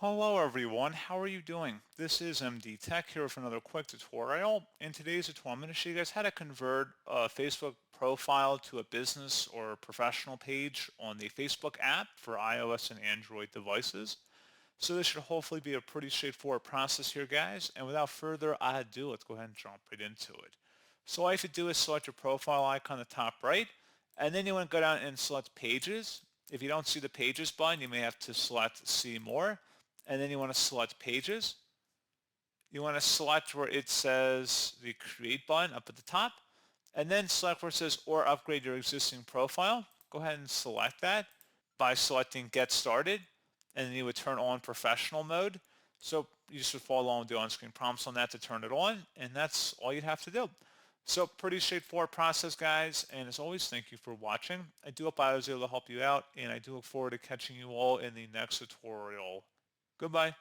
Hello everyone, how are you doing? This is MD Tech here with another quick tutorial. In today's tutorial, I'm going to show you guys how to convert a Facebook profile to a business or professional page on the Facebook app for iOS and Android devices. So this should hopefully be a pretty straightforward process here, guys. And without further ado, let's go ahead and jump right into it. So all you have to do is select your profile icon on the top right, and then you want to go down and select Pages. If you don't see the Pages button, you may have to select See More, and then you want to select Pages. You want to select where it says the Create button up at the top, and then select where it says Or Upgrade Your Existing Profile. Go ahead and select that by selecting Get Started, and then you would turn on Professional Mode. So you just would follow along with the on-screen prompts on that to turn it on, and that's all you'd have to do. So pretty straightforward process, guys, and as always, thank you for watching. I do hope I was able to help you out, and I do look forward to catching you all in the next tutorial. Goodbye.